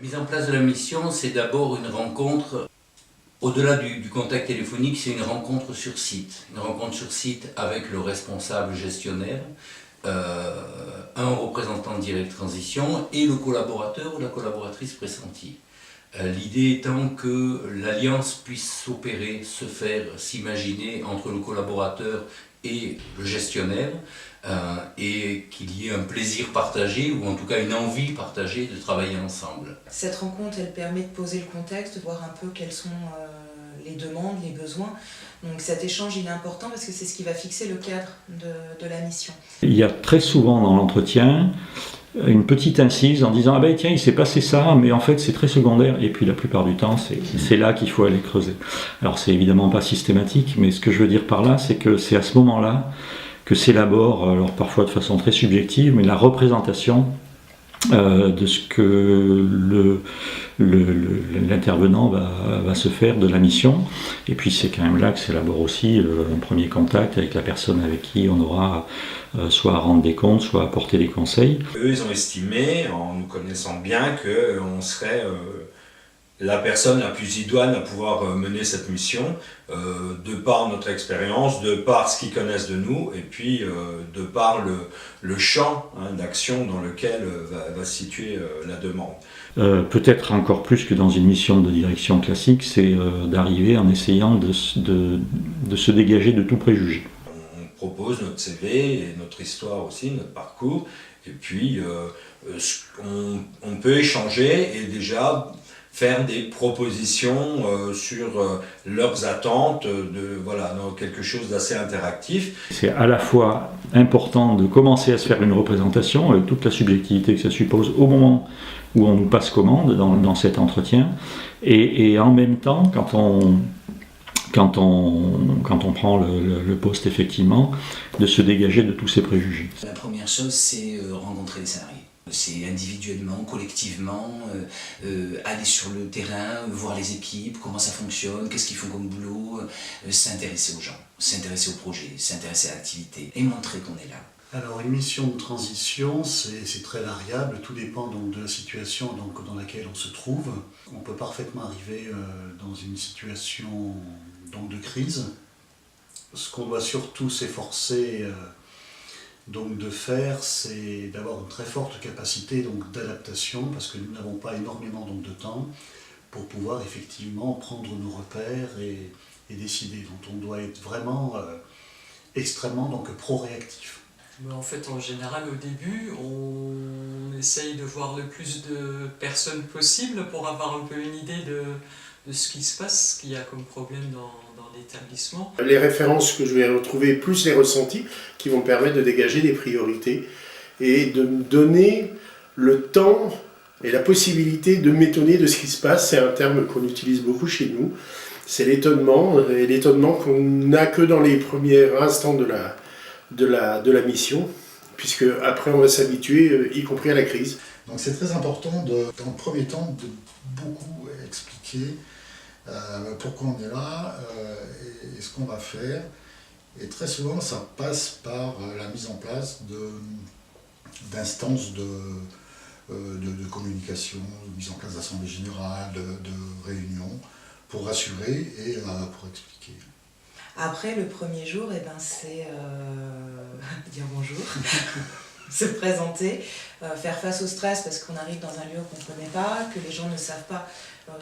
La mise en place de la mission, c'est d'abord une rencontre, au-delà du contact téléphonique, c'est une rencontre sur site. Une rencontre sur site avec le responsable gestionnaire, un représentant de Direct Transition et le collaborateur ou la collaboratrice pressentie. L'idée étant que l'alliance puisse s'opérer, se faire, s'imaginer entre le collaborateur et le gestionnaire, et qu'il y ait un plaisir partagé, ou en tout cas une envie partagée de travailler ensemble. Cette rencontre, elle permet de poser le contexte, de voir un peu quelles sont les demandes, les besoins. Donc cet échange, il est important parce que c'est ce qui va fixer le cadre de la mission. Il y a très souvent dans l'entretien une petite incise en disant « Ah ben tiens, il s'est passé ça, mais en fait c'est très secondaire ». Et puis la plupart du temps, c'est là qu'il faut aller creuser. Alors c'est évidemment pas systématique, mais ce que je veux dire par là, c'est que c'est à ce moment-là que s'élabore, alors parfois de façon très subjective, mais la représentation de ce que l'intervenant va se faire de la mission. Et puis c'est quand même là que s'élabore aussi un premier contact avec la personne avec qui on aura soit à rendre des comptes, soit à apporter des conseils. Eux, ils ont estimé, en nous connaissant bien, qu'on serait la personne la plus idoine à pouvoir mener cette mission, de par notre expérience, de par ce qu'ils connaissent de nous, et puis de par le champ d'action dans lequel va se situer la demande. Peut-être encore plus que dans une mission de direction classique, c'est d'arriver en essayant de se dégager de tout préjugé. On propose notre CV, et notre histoire aussi, notre parcours, et puis on peut échanger et déjà faire des propositions sur leurs attentes, dans quelque chose d'assez interactif. C'est à la fois important de commencer à se faire une représentation avec toute la subjectivité que ça suppose au moment où on nous passe commande dans cet entretien, et en même temps, quand on prend le poste effectivement, de se dégager de tous ces préjugés. La première chose, c'est rencontrer les salariés. C'est individuellement, collectivement, aller sur le terrain, voir les équipes, comment ça fonctionne, qu'est-ce qu'ils font comme boulot, s'intéresser aux gens, s'intéresser au projet, s'intéresser à l'activité et montrer qu'on est là. Alors une mission de transition, c'est très variable, tout dépend donc de la situation dans laquelle on se trouve. On peut parfaitement arriver dans une situation donc, de crise. Ce qu'on doit surtout s'efforcer donc de faire, c'est d'avoir une très forte capacité d'adaptation, parce que nous n'avons pas énormément donc, de temps pour pouvoir effectivement prendre nos repères et décider. Donc on doit être vraiment extrêmement pro-réactif. En fait, en général, au début, on essaye de voir le plus de personnes possible pour avoir un peu une idée de ce qui se passe, ce qu'il y a comme problème dans l'établissement. Les références que je vais retrouver, plus les ressentis, qui vont me permettre de dégager des priorités et de me donner le temps et la possibilité de m'étonner de ce qui se passe. C'est un terme qu'on utilise beaucoup chez nous. C'est l'étonnement, et l'étonnement qu'on n'a que dans les premiers instants de la mission, puisque après on va s'habituer, y compris à la crise. Donc c'est très important, dans le premier temps, de beaucoup expliquer pourquoi on est là et ce qu'on va faire. Et très souvent, ça passe par la mise en place d'instances de communication, de mise en place d'assemblées générales, de réunions, pour rassurer et pour expliquer. Après, le premier jour, c'est dire bonjour, se présenter, faire face au stress parce qu'on arrive dans un lieu qu'on ne connaît pas, que les gens ne savent pas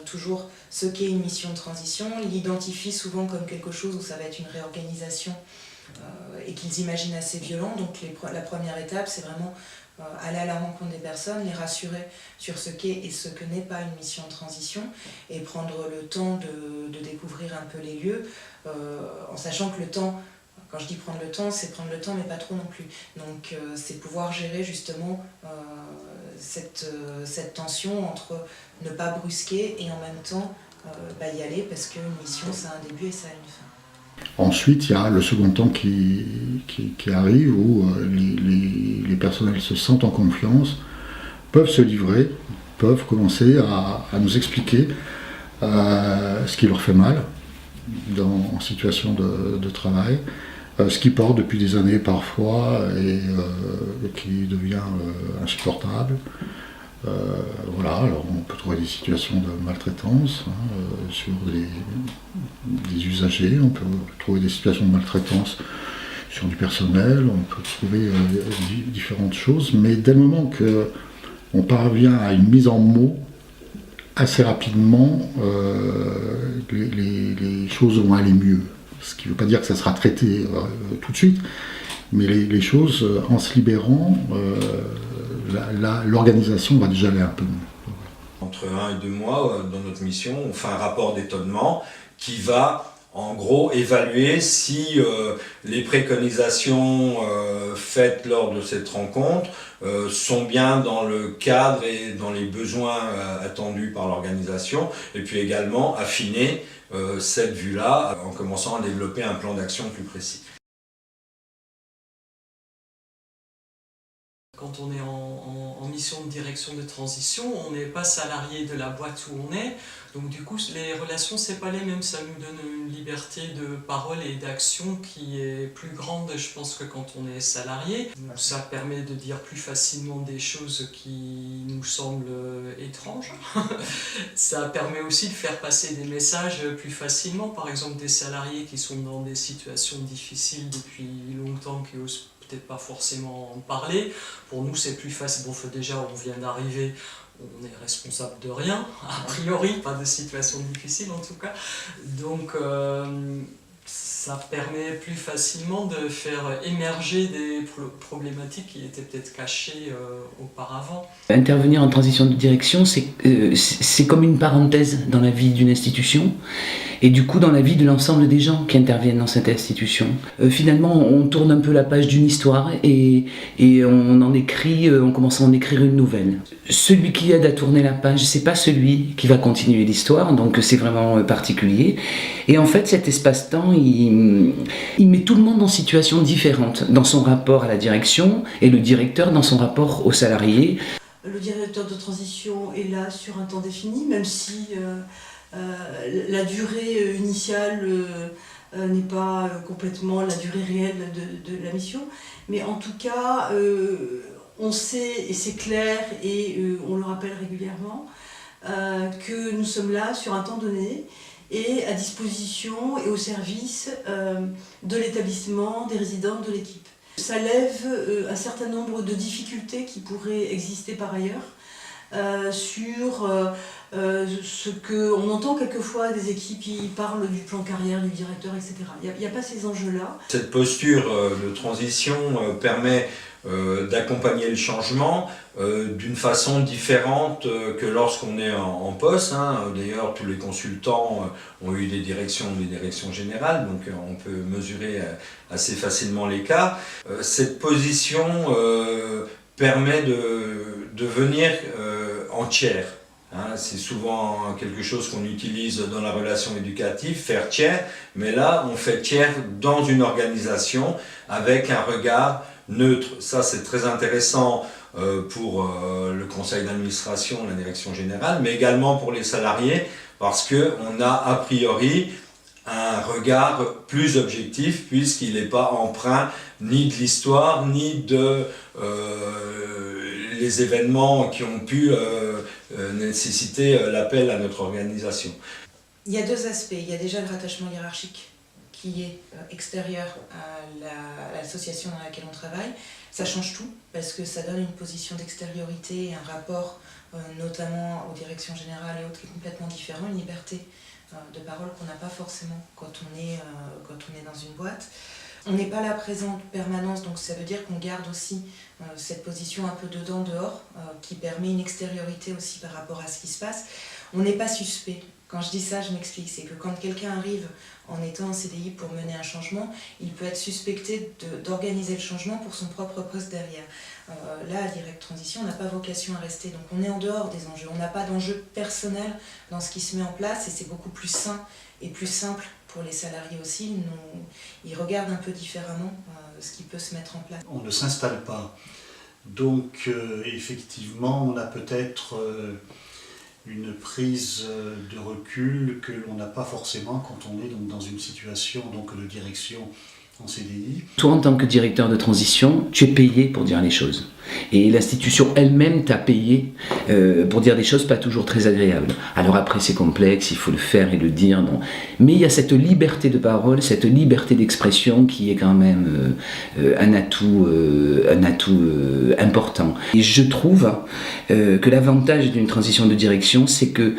toujours ce qu'est une mission de transition, l'identifient souvent comme quelque chose où ça va être une réorganisation et qu'ils imaginent assez violent. Donc la première étape, c'est vraiment aller à la rencontre des personnes, les rassurer sur ce qu'est et ce que n'est pas une mission de transition et prendre le temps de découvrir un peu les lieux en sachant que le temps, quand je dis prendre le temps, c'est prendre le temps mais pas trop non plus. Donc c'est pouvoir gérer justement cette tension entre ne pas brusquer et en même temps y aller parce qu'une mission ça a un début et ça a une fin. Ensuite, il y a le second temps qui arrive où les personnels se sentent en confiance, peuvent se livrer, peuvent commencer à nous expliquer ce qui leur fait mal en situation de travail, ce qui porte depuis des années parfois et qui devient insupportable. Voilà, alors on peut trouver des situations de maltraitance sur des usagers, on peut trouver des situations de maltraitance sur du personnel, on peut trouver différentes choses, mais dès le moment qu'on parvient à une mise en mots, assez rapidement, les choses vont aller mieux. Ce qui ne veut pas dire que ça sera traité tout de suite, mais les choses, en se libérant, l'organisation va déjà aller un peu mieux. Entre 1 et 2 mois, dans notre mission, on fait un rapport d'étonnement qui va, en gros, évaluer si les préconisations faites lors de cette rencontre sont bien dans le cadre et dans les besoins attendus par l'organisation, et puis également affiner cette vue-là en commençant à développer un plan d'action plus précis. Quand on est en mission de direction de transition, on n'est pas salarié de la boîte où on est, donc du coup les relations c'est pas les mêmes, ça nous donne une liberté de parole et d'action qui est plus grande, je pense, que quand on est salarié. Ça permet de dire plus facilement des choses qui nous semblent étranges. Ça permet aussi de faire passer des messages plus facilement, par exemple des salariés qui sont dans des situations difficiles depuis longtemps, qui osent peut-être pas forcément en parler. Pour nous c'est plus facile, bon déjà on vient d'arriver, on est responsable de rien, a priori, pas de situation difficile en tout cas, donc ça permet plus facilement de faire émerger des problématiques qui étaient peut-être cachées auparavant. Intervenir en transition de direction, c'est comme une parenthèse dans la vie d'une institution, et du coup dans la vie de l'ensemble des gens qui interviennent dans cette institution. Finalement, on tourne un peu la page d'une histoire et on commence à en écrire une nouvelle. Celui qui aide à tourner la page, c'est pas celui qui va continuer l'histoire, donc c'est vraiment particulier. Et en fait, cet espace-temps, il met tout le monde en situation différente, dans son rapport à la direction, et le directeur dans son rapport aux salariés. Le directeur de transition est là sur un temps défini, même si la durée initiale n'est pas complètement la durée réelle de la mission. Mais en tout cas, on sait, et c'est clair, et on le rappelle régulièrement, que nous sommes là sur un temps donné, et à disposition et au service de l'étabbissement, des résidents, de l'équipe. Ça lève un certain nombre de difficultés qui pourraient exister par ailleurs sur ce qu'on entend quelquefois des équipes qui parlent du plan carrière du directeur, etc. Il n'y a pas ces enjeux-là. Cette posture de transition permet d'accompagner le changement d'une façon différente que lorsqu'on est en poste. D'ailleurs, tous les consultants ont eu des directions générales, donc on peut mesurer assez facilement l'écart. Cette position permet de venir en tiers. C'est souvent quelque chose qu'on utilise dans la relation éducative, faire tiers, mais là on fait tiers dans une organisation avec un regard neutre. Ça c'est très intéressant pour le conseil d'administration, la direction générale, mais également pour les salariés, parce qu'on a a priori un regard plus objectif, puisqu'il n'est pas empreint ni de l'histoire, ni de les événements qui ont pu nécessiter l'appel à notre organisation. Il y a deux aspects. Il y a déjà le rattachement hiérarchique qui est extérieur à l'association dans laquelle on travaille. Ça change tout parce que ça donne une position d'extériorité et un rapport notamment aux directions générales et autres qui est complètement différent, une liberté de parole qu'on n'a pas forcément quand on est dans une boîte. On n'est pas là présent en permanence, donc ça veut dire qu'on garde aussi cette position un peu dedans-dehors qui permet une extériorité aussi par rapport à ce qui se passe. On n'est pas suspect. Quand je dis ça, je m'explique. C'est que quand quelqu'un arrive en étant en CDI pour mener un changement, il peut être suspecté d'organiser le changement pour son propre poste derrière. Là, à Direct Transition, on n'a pas vocation à rester. Donc on est en dehors des enjeux. On n'a pas d'enjeu personnel dans ce qui se met en place et c'est beaucoup plus sain et plus simple pour les salariés aussi. Ils regardent un peu différemment ce qui peut se mettre en place. On ne s'installe pas. Donc effectivement, on a peut-être une prise de recul que l'on n'a pas forcément quand on est donc dans une situation donc, de direction en CDI. Toi, en tant que directeur de transition, tu es payé pour dire les choses. Et l'institution elle-même t'a payé pour dire des choses pas toujours très agréables. Alors après c'est complexe, il faut le faire et le dire, non. Mais il y a cette liberté de parole, cette liberté d'expression qui est quand même un atout important. Et je trouve que l'avantage d'une transition de direction, c'est que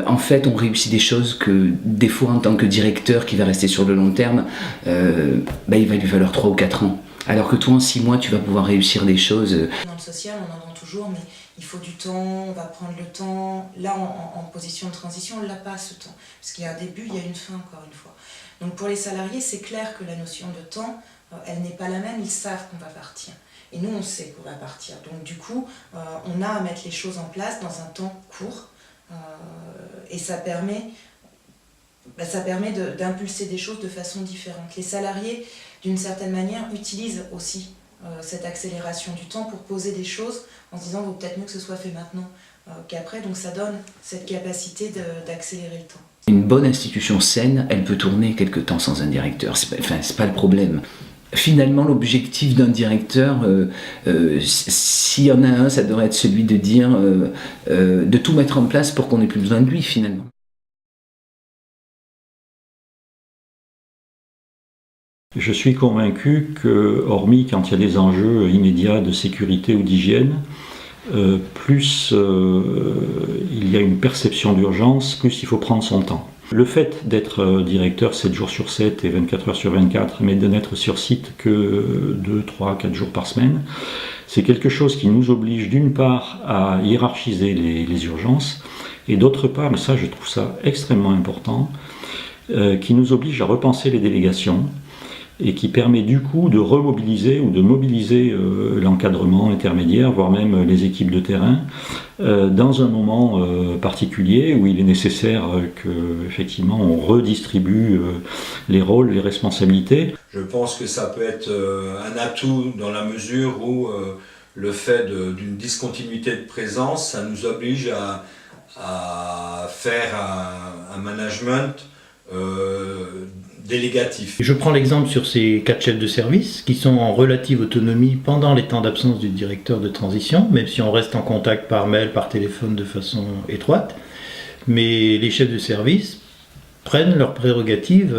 en fait on réussit des choses que des fois en tant que directeur qui va rester sur le long terme, il va lui falloir 3 ou 4 ans. Alors que toi, en 6 mois, tu vas pouvoir réussir des choses. Dans le social, on entend toujours, mais il faut du temps, on va prendre le temps. Là, en position de transition, on l'a pas ce temps. Parce qu'il y a un début, il y a une fin, encore une fois. Donc pour les salariés, c'est clair que la notion de temps, elle n'est pas la même, ils savent qu'on va partir. Et nous, on sait qu'on va partir. Donc du coup, on a à mettre les choses en place dans un temps court. Et ça permet d'impulser des choses de façon différente. Les salariés, d'une certaine manière, utilisent aussi cette accélération du temps pour poser des choses en se disant « vaut peut-être mieux que ce soit fait maintenant qu'après ». Donc ça donne cette capacité d'accélérer le temps. Une bonne institution saine, elle peut tourner quelque temps sans un directeur. C'est pas le problème. Finalement, l'objectif d'un directeur, s'il y en a un, ça devrait être celui de dire, de tout mettre en place pour qu'on n'ait plus besoin de lui, finalement. Je suis convaincu que, hormis quand il y a des enjeux immédiats de sécurité ou d'hygiène, plus il y a une perception d'urgence, plus il faut prendre son temps. Le fait d'être directeur 7 jours sur 7 et 24 heures sur 24, mais de n'être sur site que 2, 3, 4 jours par semaine, c'est quelque chose qui nous oblige d'une part à hiérarchiser les urgences, et d'autre part, mais ça je trouve ça extrêmement important, qui nous oblige à repenser les délégations, et qui permet du coup de remobiliser ou de mobiliser l'encadrement intermédiaire, voire même les équipes de terrain, dans un moment particulier où il est nécessaire qu'effectivement on redistribue les rôles, les responsabilités. Je pense que ça peut être un atout dans la mesure où le fait d'une discontinuité de présence, ça nous oblige à faire un management délégatif. Je prends l'exemple sur ces 4 chefs de service qui sont en relative autonomie pendant les temps d'absence du directeur de transition, même si on reste en contact par mail, par téléphone de façon étroite. Mais les chefs de service prennent leurs prérogatives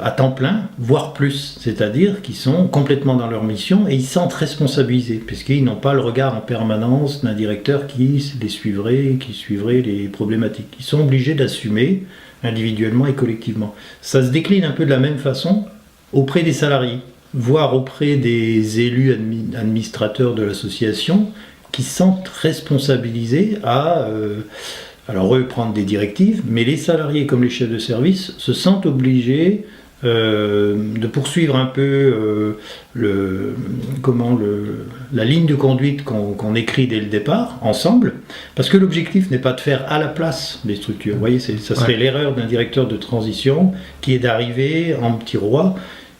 à temps plein, voire plus, c'est-à-dire qu'ils sont complètement dans leur mission et ils se sentent responsabilisés, puisqu'ils n'ont pas le regard en permanence d'un directeur qui les suivrait, qui suivrait les problématiques. Ils sont obligés d'assumer individuellement et collectivement. Ça se décline un peu de la même façon auprès des salariés, voire auprès des élus administrateurs de l'association qui se sentent responsabilisés à alors eux prendre des directives, mais les salariés comme les chefs de service se sentent obligés de poursuivre un peu la ligne de conduite qu'on écrit dès le départ, ensemble, parce que l'objectif n'est pas de faire à la place des structures. Vous voyez, ça serait l'erreur d'un directeur de transition qui est d'arriver en petit roi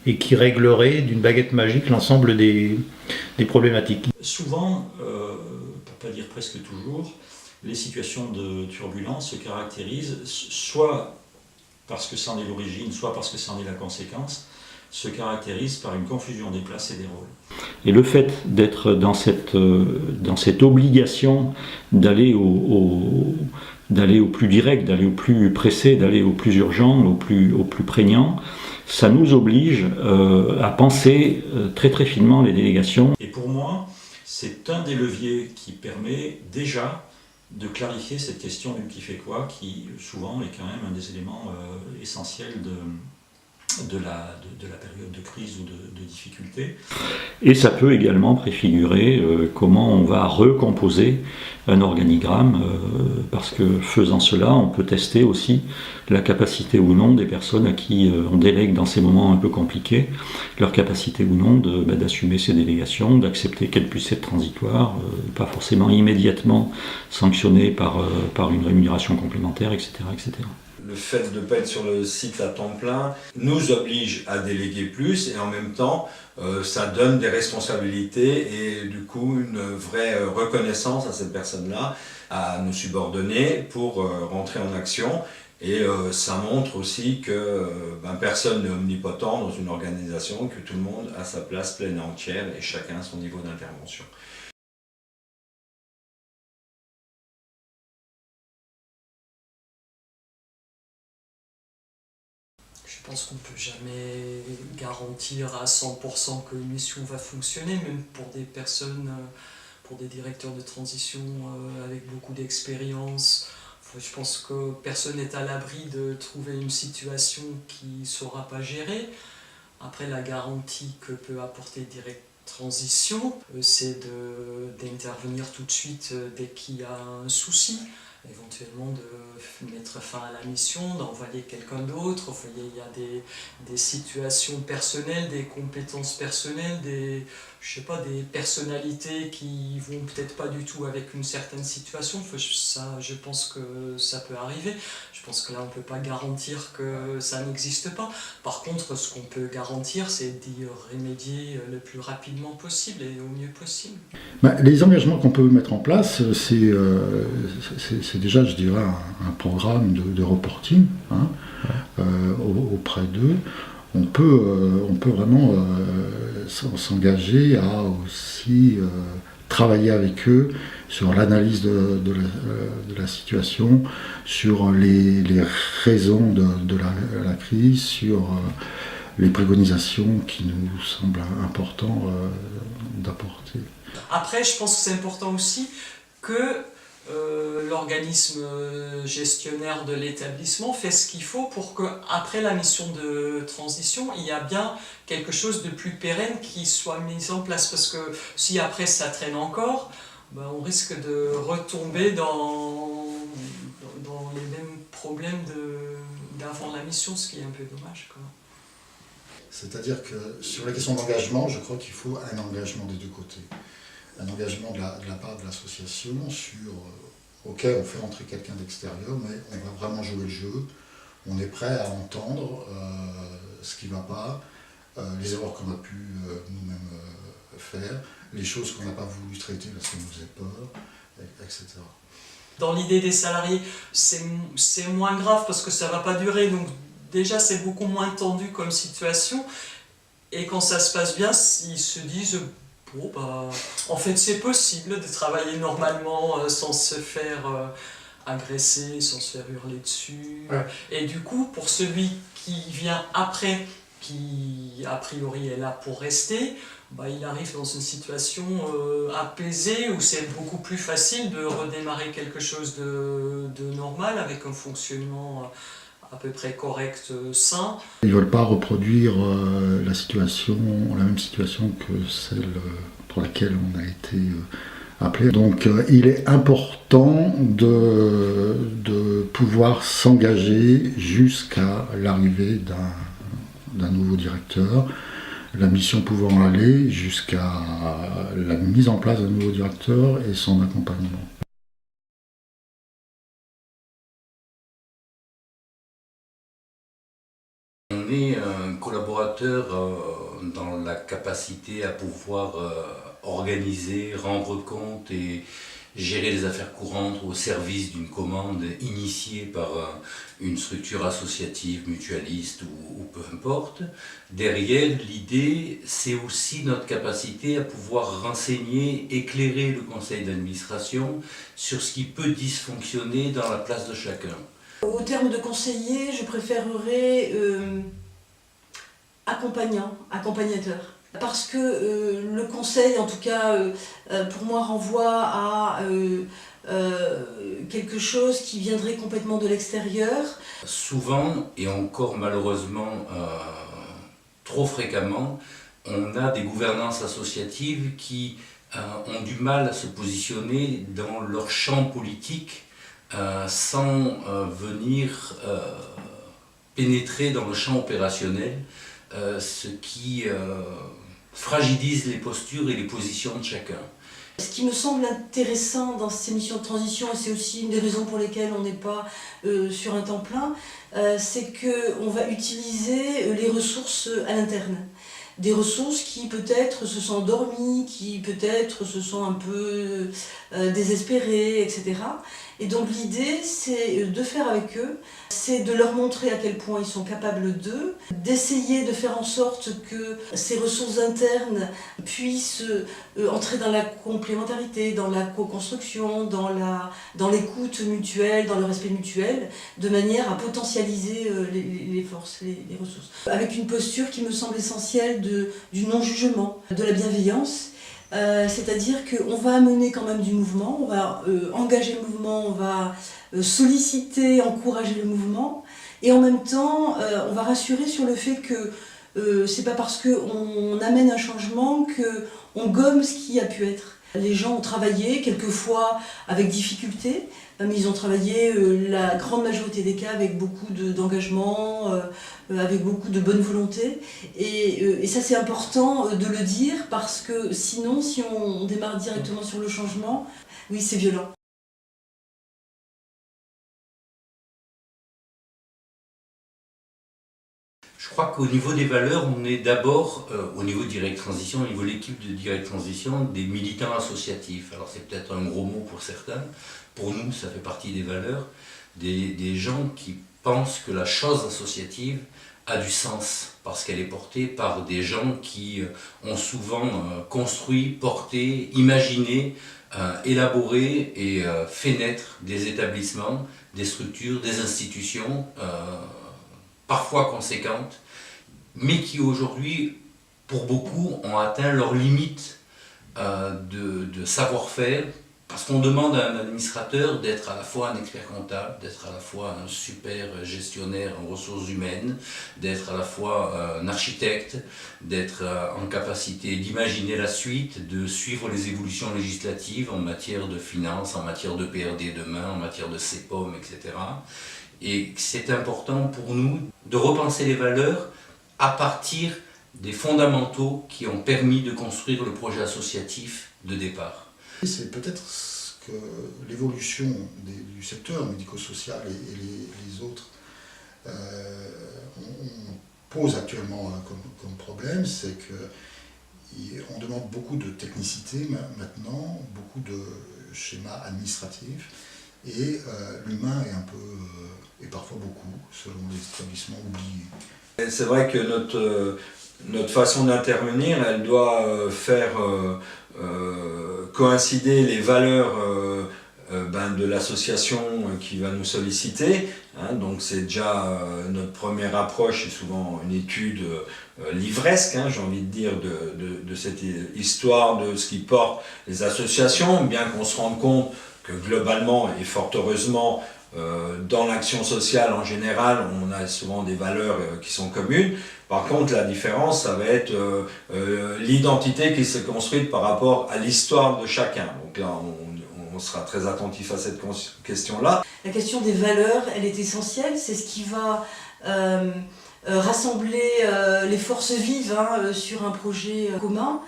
et qui réglerait d'une baguette magique l'ensemble des problématiques. Souvent, pour pas dire presque toujours, les situations de turbulence se caractérisent soit parce que c'en est l'origine, soit parce que c'en est la conséquence, se caractérise par une confusion des places et des rôles. Et le fait d'être dans cette obligation d'aller au plus direct, d'aller au plus pressé, d'aller au plus urgent, au plus prégnant, ça nous oblige à penser très très finement les délégations. Et pour moi, c'est un des leviers qui permet déjà de clarifier cette question du qui fait quoi, qui souvent est quand même un des éléments essentiels de la période de crise ou de difficulté. Et ça peut également préfigurer comment on va recomposer un organigramme, parce que faisant cela, on peut tester aussi la capacité ou non des personnes à qui on délègue dans ces moments un peu compliqués, leur capacité ou non d'assumer ces délégations, d'accepter qu'elles puissent être transitoires, pas forcément immédiatement sanctionnées par une rémunération complémentaire, etc. etc. Le fait de ne pas être sur le site à temps plein nous oblige à déléguer plus et en même temps ça donne des responsabilités et du coup une vraie reconnaissance à cette personne-là, à nos subordonnés pour rentrer en action et ça montre aussi que personne n'est omnipotent dans une organisation, que tout le monde a sa place pleine et entière et chacun son niveau d'intervention. pense qu'on ne peut jamais garantir à 100% que une mission va fonctionner, même pour des personnes, pour des directeurs de transition avec beaucoup d'expérience. Je pense que personne n'est à l'abri de trouver une situation qui ne sera pas gérée. Après, la garantie que peut apporter Direct Transition, c'est d'intervenir tout de suite dès qu'il y a un souci, éventuellement de mettre fin à la mission, d'envoyer quelqu'un d'autre. Vous voyez, il y a des situations personnelles, des compétences personnelles, des personnalités qui vont peut-être pas du tout avec une certaine situation. Ça, je pense que ça peut arriver. Je pense que là, on ne peut pas garantir que ça n'existe pas. Par contre, ce qu'on peut garantir, c'est d'y remédier le plus rapidement possible et au mieux possible. Les engagements qu'on peut mettre en place, c'est déjà, je dirais, un programme de reporting auprès d'eux. On peut vraiment s'engager à aussi travailler avec eux sur l'analyse de la situation, sur les raisons de la crise, sur les préconisations qui nous semblent importantes d'apporter. Après, je pense que c'est important aussi que l'organisme gestionnaire de l'établissement fait ce qu'il faut pour qu'après la mission de transition, il y a bien quelque chose de plus pérenne qui soit mis en place. Parce que si après ça traîne encore, on risque de retomber dans les mêmes problèmes d'avant la mission, ce qui est un peu dommage, quoi. C'est-à-dire que sur la question d'engagement, je crois qu'il faut un engagement des deux côtés. Un engagement de la part de l'association auquel on fait entrer quelqu'un d'extérieur, mais on va vraiment jouer le jeu. On est prêt à entendre ce qui ne va pas, les erreurs qu'on a pu nous-mêmes faire, les choses qu'on n'a pas voulu traiter parce qu'elles nous faisaient peur, etc. Dans l'idée des salariés, c'est moins grave parce que ça ne va pas durer. Donc déjà, c'est beaucoup moins tendu comme situation. Et quand ça se passe bien, ils se disent... en fait, c'est possible de travailler normalement sans se faire agresser, sans se faire hurler dessus. Ouais. Et du coup, pour celui qui vient après, qui a priori est là pour rester, il arrive dans une situation apaisée où c'est beaucoup plus facile de redémarrer quelque chose de normal avec un fonctionnement à peu près correct, sain. Ils ne veulent pas reproduire la même situation que celle pour laquelle on a été appelé. Donc il est important de pouvoir s'engager jusqu'à l'arrivée d'un nouveau directeur, la mission pouvant aller jusqu'à la mise en place d'un nouveau directeur et son accompagnement. On est un collaborateur dans la capacité à pouvoir organiser, rendre compte et gérer les affaires courantes au service d'une commande initiée par une structure associative, mutualiste ou peu importe. Derrière, l'idée, c'est aussi notre capacité à pouvoir renseigner, éclairer le conseil d'administration sur ce qui peut dysfonctionner dans la place de chacun. Au terme de conseiller, je préférerais accompagnateur. Parce que le conseil, en tout cas, pour moi, renvoie à quelque chose qui viendrait complètement de l'extérieur. Souvent, et encore malheureusement trop fréquemment, on a des gouvernances associatives qui ont du mal à se positionner dans leur champ politique sans venir pénétrer dans le champ opérationnel, ce qui fragilise les postures et les positions de chacun. Ce qui me semble intéressant dans ces missions de transition, et c'est aussi une des raisons pour lesquelles on n'est pas sur un temps plein, c'est qu'on va utiliser les ressources à l'interne. des ressources qui peut-être se sont endormies, qui peut-être se sont un peu désespérées, etc. Et donc l'idée, c'est de faire avec eux, c'est de leur montrer à quel point ils sont capables d'eux, d'essayer de faire en sorte que ces ressources internes puissent entrer dans la complémentarité, dans la co-construction, dans l'écoute mutuelle, dans le respect mutuel, de manière à potentialiser les forces, les ressources. Avec une posture qui me semble essentielle du non-jugement, de la bienveillance. C'est-à-dire qu'on va amener quand même du mouvement, on va engager le mouvement, on va solliciter, encourager le mouvement, et en même temps, on va rassurer sur le fait que c'est pas parce qu'on amène un changement qu'on gomme ce qui a pu être. Les gens ont travaillé, quelquefois avec difficulté, mais ils ont travaillé la grande majorité des cas avec beaucoup d'engagement, avec beaucoup de bonne volonté. Et ça, c'est important de le dire parce que sinon, si on démarre directement sur le changement, oui, c'est violent. Je crois qu'au niveau des valeurs, on est d'abord, au niveau de Direct Transition, au niveau de l'équipe de Direct Transition, des militants associatifs. Alors c'est peut-être un gros mot pour certains, pour nous ça fait partie des valeurs, des gens qui pensent que la chose associative a du sens, parce qu'elle est portée par des gens qui ont souvent construit, porté, imaginé, élaboré et fait naître des établissements, des structures, des institutions, parfois conséquentes, mais qui aujourd'hui, pour beaucoup, ont atteint leurs limites de savoir-faire, parce qu'on demande à un administrateur d'être à la fois un expert comptable, d'être à la fois un super gestionnaire en ressources humaines, d'être à la fois un architecte, d'être en capacité d'imaginer la suite, de suivre les évolutions législatives en matière de finances, en matière de PRD demain, en matière de CEPOM, etc. Et c'est important pour nous de repenser les valeurs à partir des fondamentaux qui ont permis de construire le projet associatif de départ. C'est peut-être ce que l'évolution du secteur médico-social et les autres on pose actuellement comme problème, c'est qu'on demande beaucoup de technicité maintenant, beaucoup de schémas administratifs, et l'humain est un peu, et parfois beaucoup, selon les établissements, oubliés. C'est vrai que notre façon d'intervenir, elle doit faire coïncider les valeurs de l'association qui va nous solliciter. Hein, donc c'est déjà notre première approche, c'est souvent une étude livresque, hein, j'ai envie de dire, de cette histoire de ce qui porte les associations, bien qu'on se rende compte que globalement, et fort heureusement, dans l'action sociale en général, on a souvent des valeurs qui sont communes. Par contre, la différence, ça va être l'identité qui s'est construite par rapport à l'histoire de chacun. Donc là, on sera très attentif à cette question-là. La question des valeurs, elle est essentielle. C'est ce qui va rassembler les forces vives sur un projet commun.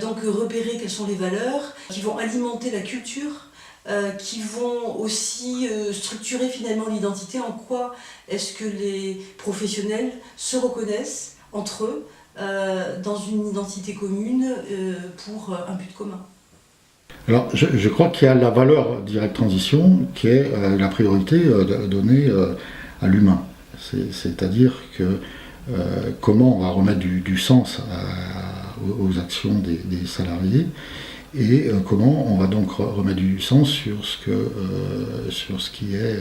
Donc repérer quelles sont les valeurs qui vont alimenter la culture, qui vont aussi structurer finalement l'identité, en quoi est-ce que les professionnels se reconnaissent entre eux dans une identité commune pour un but commun. Alors je crois qu'il y a la valeur Direct Transition qui est la priorité donnée à l'humain. C'est-à-dire que comment on va remettre du sens aux actions des salariés, et comment on va donc remettre du sens sur ce qui est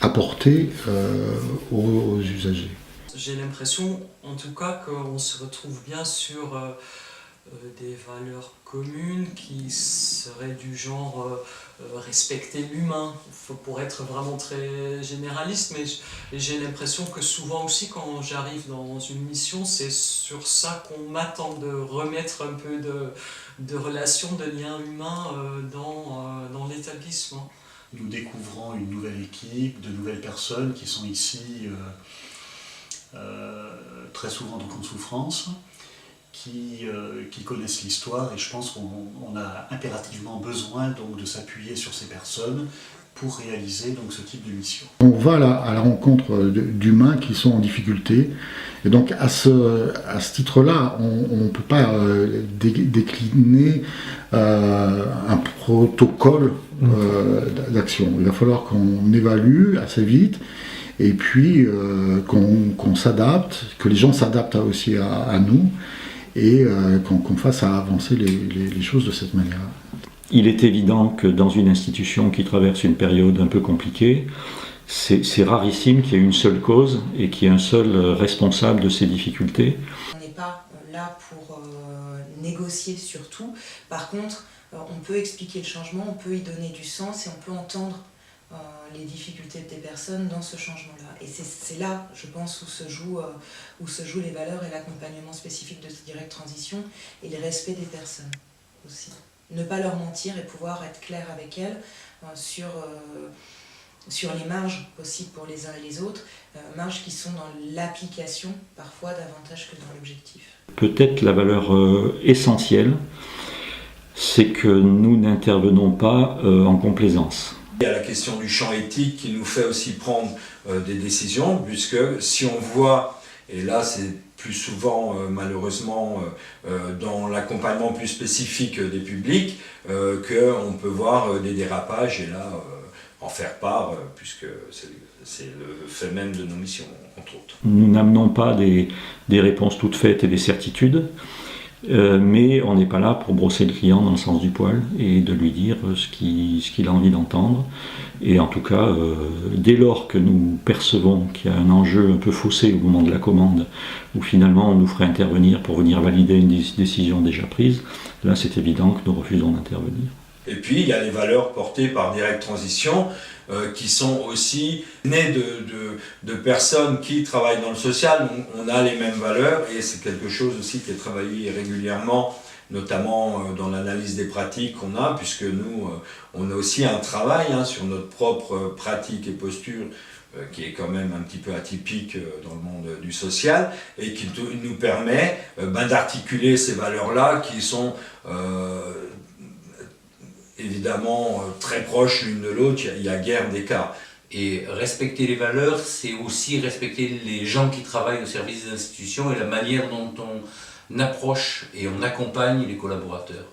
apporté aux usagers. J'ai l'impression, en tout cas, qu'on se retrouve bien sur des valeurs communes qui seraient du genre respecter l'humain, pour être vraiment très généraliste, mais j'ai l'impression que souvent aussi quand j'arrive dans une mission, c'est sur ça qu'on m'attend, de remettre un peu de relations, de liens humains dans l'établissement. Nous découvrons une nouvelle équipe, de nouvelles personnes qui sont ici très souvent donc en souffrance, qui connaissent l'histoire, et je pense qu'on a impérativement besoin donc de s'appuyer sur ces personnes pour réaliser donc ce type de mission. On va à la rencontre d'humains qui sont en difficulté. Et donc à ce titre-là, on ne peut pas décliner un protocole d'action. Il va falloir qu'on évalue assez vite et puis qu'on s'adapte, que les gens s'adaptent aussi à nous et qu'on fasse avancer les choses de cette manière. Il est évident que dans une institution qui traverse une période un peu compliquée, c'est rarissime qu'il y ait une seule cause et qu'il y ait un seul responsable de ces difficultés. On n'est pas là pour négocier sur tout. Par contre, on peut expliquer le changement, on peut y donner du sens et on peut entendre les difficultés des personnes dans ce changement-là. Et c'est là, je pense, où se jouent les valeurs et l'accompagnement spécifique de Direct Transition et le respect des personnes aussi. Ne pas leur mentir et pouvoir être clair avec elles sur les marges possibles pour les uns et les autres, marges qui sont dans l'application parfois davantage que dans l'objectif. Peut-être la valeur essentielle, c'est que nous n'intervenons pas en complaisance. Il y a la question du champ éthique qui nous fait aussi prendre des décisions, puisque si on voit, et là c'est plus souvent malheureusement dans l'accompagnement plus spécifique des publics, qu'on peut voir des dérapages et là en faire part, puisque c'est le fait même de nos missions, entre autres. Nous n'amenons pas des réponses toutes faites et des certitudes, mais on n'est pas là pour brosser le client dans le sens du poil et de lui dire ce qu'il a envie d'entendre. Et en tout cas, dès lors que nous percevons qu'il y a un enjeu un peu faussé au moment de la commande, où finalement on nous ferait intervenir pour venir valider une décision déjà prise, là c'est évident que nous refusons d'intervenir. Et puis il y a les valeurs portées par Direct Transition qui sont aussi nées de personnes qui travaillent dans le social. On a les mêmes valeurs et c'est quelque chose aussi qui est travaillé régulièrement, notamment dans l'analyse des pratiques qu'on a, puisque nous, on a aussi un travail sur notre propre pratique et posture qui est quand même un petit peu atypique dans le monde du social et qui nous permet d'articuler ces valeurs-là qui sont évidemment très proches l'une de l'autre, il y a guère d'écart. Et respecter les valeurs, c'est aussi respecter les gens qui travaillent au service des institutions et la manière dont on approche et on accompagne les collaborateurs.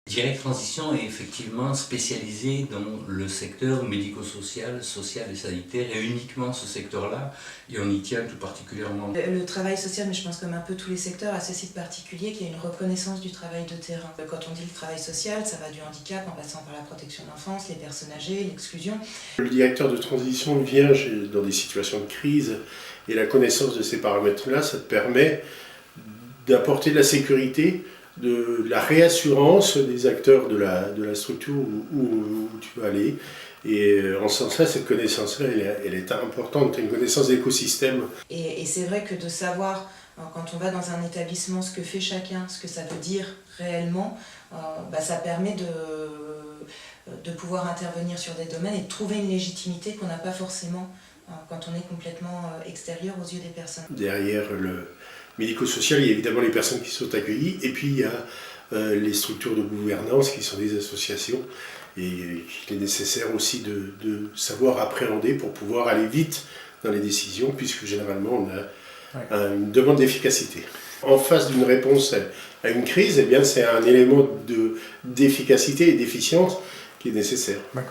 Direct Transition est effectivement spécialisé dans le secteur médico-social, social et sanitaire, et uniquement ce secteur-là, et on y tient tout particulièrement. Le travail social, mais je pense comme un peu tous les secteurs, a ce site particulier qui est une reconnaissance du travail de terrain. Quand on dit le travail social, ça va du handicap en passant par la protection de l'enfance, les personnes âgées, l'exclusion. Le directeur de transition vient dans des situations de crise, et la connaissance de ces paramètres-là, ça te permet d'apporter de la sécurité, de la réassurance des acteurs de la structure où tu vas aller. Et en ce sens-là, cette connaissance-là, elle est importante. Tu as une connaissance d'écosystème. Et c'est vrai que de savoir, quand on va dans un établissement, ce que fait chacun, ce que ça veut dire réellement, ça permet de pouvoir intervenir sur des domaines et de trouver une légitimité qu'on n'a pas forcément quand on est complètement extérieur aux yeux des personnes. Derrière le médico-social, il y a évidemment les personnes qui sont accueillies, et puis il y a les structures de gouvernance qui sont des associations, et il est nécessaire aussi de savoir appréhender pour pouvoir aller vite dans les décisions, puisque généralement on a une demande d'efficacité. En face d'une réponse à une crise, eh bien, c'est un élément d'efficacité et d'efficience qui est nécessaire.